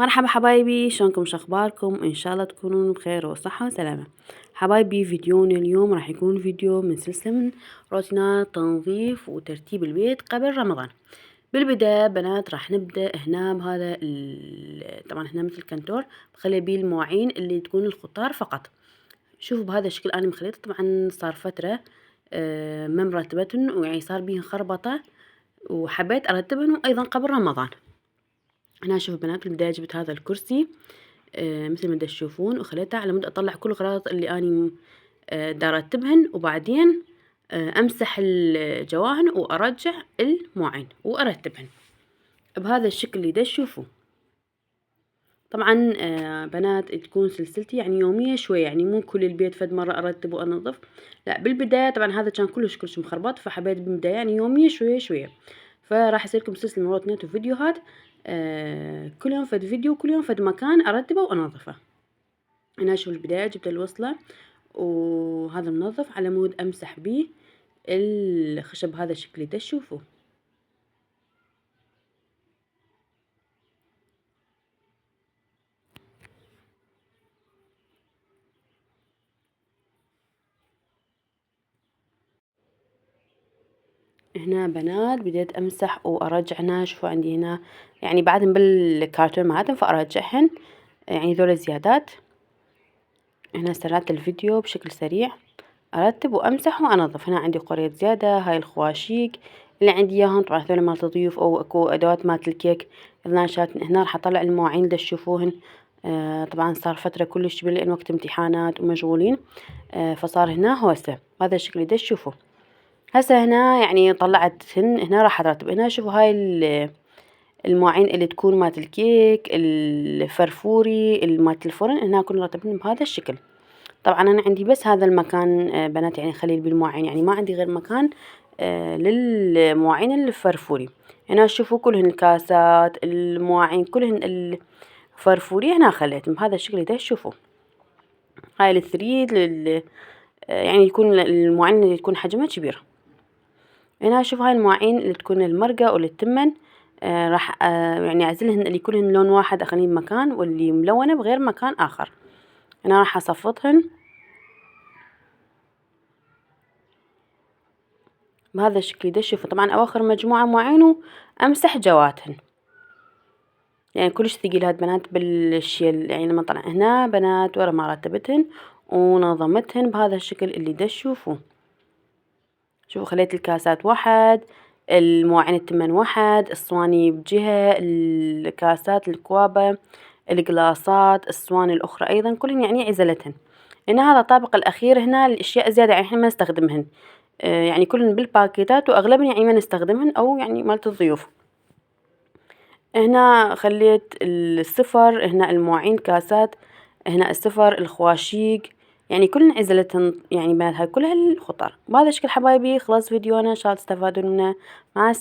مرحبا حبايبي، شلونكم شخباركم؟ إن شاء الله تكونون بخير وصحة وسلامة. حبايبي فيديونا اليوم راح يكون فيديو من سلسلة من روتينات تنظيف وترتيب البيت قبل رمضان. بالبداية بنات راح نبدأ هنا بهذا طبعا هنا مثل كنتور بخلي بيه المواعين اللي تكون الخضار فقط. شوفوا بهذا الشكل أنا مخليته، طبعا صار فترة ما مرتبتهن ويعني صار بيهن خربطة، وحبيت أرتبهن أيضا قبل رمضان. هنا شوفوا بنات بالبداية جبت هذا الكرسي مثل ما تشوفون وخليته على مود أطلع كل الأغراض اللي أني دا أرتبهن، وبعدين أمسح الجواهن وأرجع المواعين وأرتبهن بهذا الشكل اللي دا تشوفوه. طبعا بنات تكون سلسلتي يعني يومية شوية، يعني مو كل البيت فد مرة أرتب وأنظف، لا بالبداية طبعا هذا كان كلش مخربط، فحبيت بالبداية يعني يومية شوية فراح يصير لكم سلسلة من روتينات وفيديوهات كل يوم فد فيديو، كل يوم فد مكان أرتبه وأنظفه. أنا شوف البداية جبت الوصلة وهذا منظف على مود أمسح بيه الخشب هذا الشكل اللي تشوفوه. هنا بنات بديت أمسح وأرجع. هنا شوفوا عندي هنا يعني بعدهم بالكرتون مالتهم فأرجعهن، يعني ذول زيادات. هنا استرعت الفيديو بشكل سريع أرتب وأمسح وأنظف. هنا عندي قرية زيادة، هاي الخواشيق اللي عندي إياهم طبعا هذول مالت الضيوف، أو أكو أدوات مالت الكيك. هنا راح أطلع المواعين اللي تشوفوهن. طبعا صار فترة كلش لأن وقت امتحانات ومشغولين، فصار هنا هوسة هذا الشكل اللي تشوفوه. هسه هنا يعني طلعتهن، هنا راح أرتب. هنا شوفوا هاي المواعين اللي تكون مالت الكيك، الفرفوري، مالت الفرن، هنا كل رتبهن بهذا الشكل. طبعا أنا عندي بس هذا المكان بنات يعني خليل بالمواعين، يعني ما عندي غير مكان للمواعين الفرفوري. هنا شوفوا كلهن الكاسات، المواعين كلهن الفرفوري هنا خليتهم بهذا الشكل اللي تشوفوه. هاي الثريد يعني يكون المواعين اللي تكون حجمها كبير. هنا شوف هاي المواعين اللي تكون المرقة والتمن راح يعني أعزلهن اللي كلهن لون واحد أخليهن بمكان، واللي ملونة بغير مكان آخر. هنا راح أصفطهن بهذا الشكل ده. شوفوا طبعا أواخر مجموعة مواعين وأمسح جواتهن، يعني كلش ثقيل هاد بنات بالشيل. يعني لما طلع هنا بنات ورا ما رتبتهن ونظمتهن بهذا الشكل اللي دا تشوفوه. شوفوا خليت الكاسات واحد، المواعين التمن واحد، الصواني بجهة، الكاسات الكوابة، القلاصات، الصواني الأخرى أيضا كلهن يعني عزلتهن. هنا هذا الطابق الأخير، هنا الأشياء زيادة يعني إحنا ما نستخدمهن، يعني كلهن بالباكيتات وأغلبهن يعني ما نستخدمهن أو يعني مالت الضيوف. هنا خليت السفر، هنا المواعين كاسات، هنا السفر، الخواشيق، يعني كلن عزلتهن يعني بنات هاي كلها الخضار. بهذا الشكل حبايبي خلاص فيديونا، إن شاء الله تستفادون منه. مع